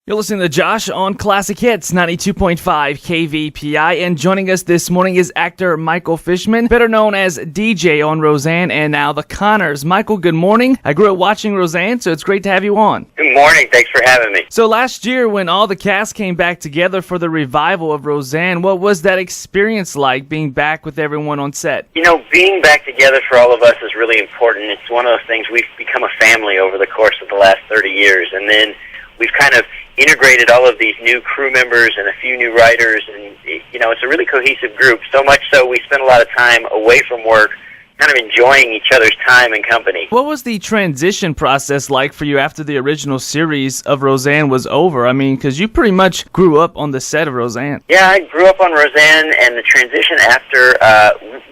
You're listening to Josh on Classic Hits 92.5 KVPI, and joining us this morning is actor Michael Fishman, better known as DJ on Roseanne and now The Connors. Michael, good morning. I grew up watching Roseanne, so it's great to have you on. Good morning. Thanks for having me. So last year, when all the cast came back together for the revival of Roseanne, what was that experience like, being back with everyone on set? You know, being back together for all of us is really important. It's one of those things. We've become a family over the course of the last 30 years, and then we've kind of integrated all of these new crew members and a few new writers, and it's a really cohesive group, so much so we spend a lot of time away from work kind of enjoying each other's time and company. What was the transition process like for you after the original series of Roseanne was over? I mean, because you pretty much grew up on the set of Roseanne. Yeah, I grew up on Roseanne, and the transition after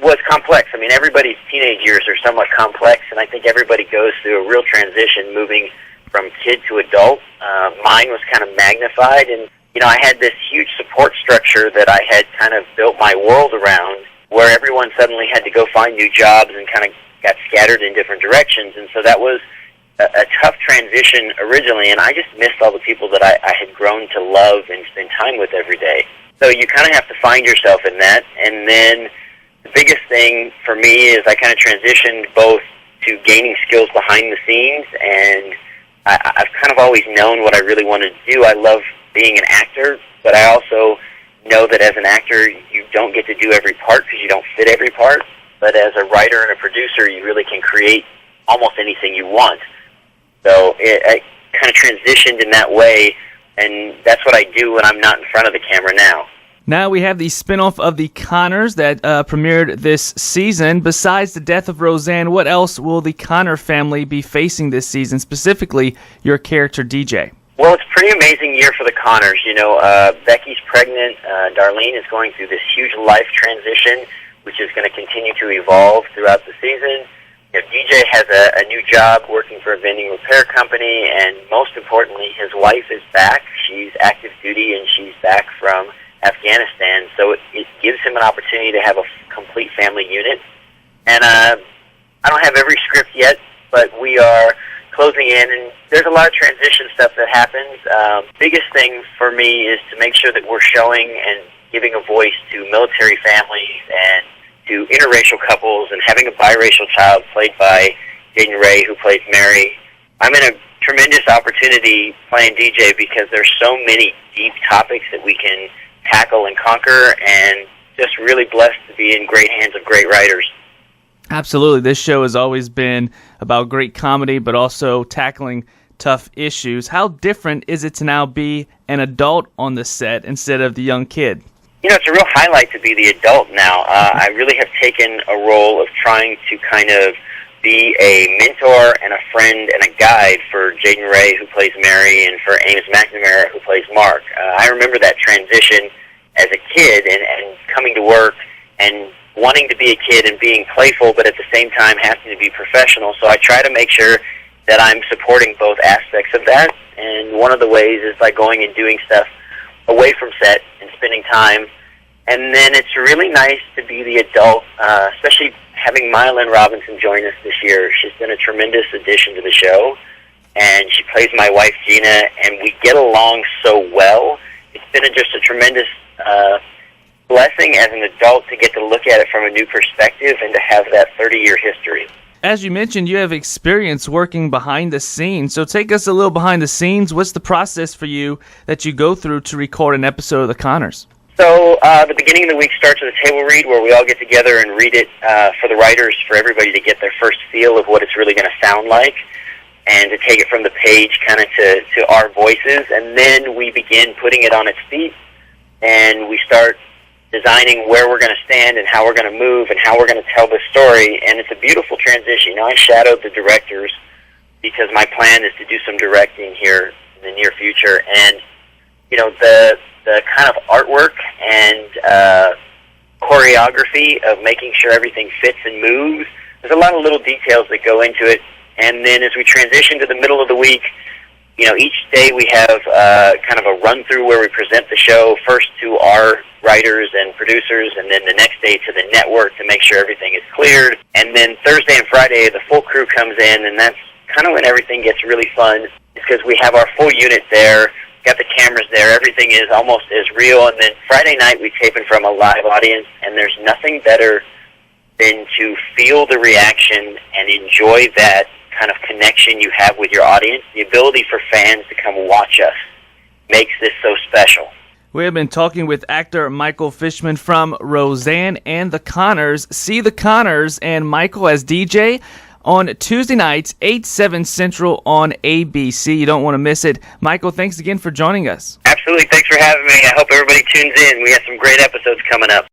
was complex. I mean, everybody's teenage years are somewhat complex, and I think everybody goes through a real transition moving from kid to adult. Mine was kind of magnified, and I had this huge support structure that I had kind of built my world around, where everyone suddenly had to go find new jobs and kind of got scattered in different directions, and so that was a tough transition originally, and I just missed all the people that I had grown to love and spend time with every day. So you kind of have to find yourself in that, and then the biggest thing for me is I kind of transitioned both to gaining skills behind the scenes, and I've kind of always known what I really wanted to do. I love being an actor, but I also know that as an actor, you don't get to do every part because you don't fit every part. But as a writer and a producer, you really can create almost anything you want. So I kind of transitioned in that way, and that's what I do when I'm not in front of the camera now. Now we have the spinoff of The Connors that premiered this season. Besides the death of Roseanne, what else will the Connor family be facing this season, specifically your character DJ? Well, it's a pretty amazing year for the Connors. Becky's pregnant. Darlene is going through this huge life transition, which is going to continue to evolve throughout the season. DJ has a new job working for a vending repair company, and most importantly, his wife is back. She's active duty, and she's back from Afghanistan, so it gives him an opportunity to have a complete family unit. And I don't have every script yet, but we are closing in, and there's a lot of transition stuff that happens. Biggest thing for me is to make sure that we're showing and giving a voice to military families and to interracial couples, and having a biracial child played by Jaden Ray, who plays Mary. I'm in a tremendous opportunity playing DJ because there's so many deep topics that we can tackle and conquer, and just really blessed to be in great hands of great writers. Absolutely. This show has always been about great comedy, but also tackling tough issues. How different is it to now be an adult on the set instead of the young kid? It's a real highlight to be the adult now. I really have taken a role of trying to kind of be a mentor and a friend and a guide for Jaden Ray, who plays Mary, and for Amos McNamara, who plays Mark. I remember that transition as a kid and coming to work and wanting to be a kid and being playful, but at the same time having to be professional. So I try to make sure that I'm supporting both aspects of that, and one of the ways is by going and doing stuff away from set and spending time. And then it's really nice to be the adult, especially having Mylin Robinson join us this year. She's been a tremendous addition to the show, and she plays my wife, Gina, and we get along so well. It's been just a tremendous blessing as an adult to get to look at it from a new perspective and to have that 30-year history. As you mentioned, you have experience working behind the scenes, so take us a little behind the scenes. What's the process for you that you go through to record an episode of The Connors? So the beginning of the week starts with a table read where we all get together and read it for the writers, for everybody to get their first feel of what it's really going to sound like, and to take it from the page kind of to our voices. And then we begin putting it on its feet, and we start designing where we're going to stand and how we're going to move and how we're going to tell the story. And it's a beautiful transition. I shadowed the directors because my plan is to do some directing here in the near future. And, the kind of artwork and choreography of making sure everything fits and moves, there's a lot of little details that go into it. And then as we transition to the middle of the week, each day we have kind of a run-through where we present the show first to our writers and producers, and then the next day to the network to make sure everything is cleared. And then Thursday and Friday, the full crew comes in, and that's kind of when everything gets really fun, because we have our full unit there got the cameras there. Everything is almost as real. And then Friday night we tape in from a live audience, and there's nothing better than to feel the reaction and enjoy that kind of connection you have with your audience. The ability for fans to come watch us makes this so special. We have been talking with actor Michael Fishman from Roseanne and The Connors. See The Connors and Michael as DJ on Tuesday nights, 8, 7 Central on ABC. You don't want to miss it. Michael, thanks again for joining us. Absolutely. Thanks for having me. I hope everybody tunes in. We have some great episodes coming up.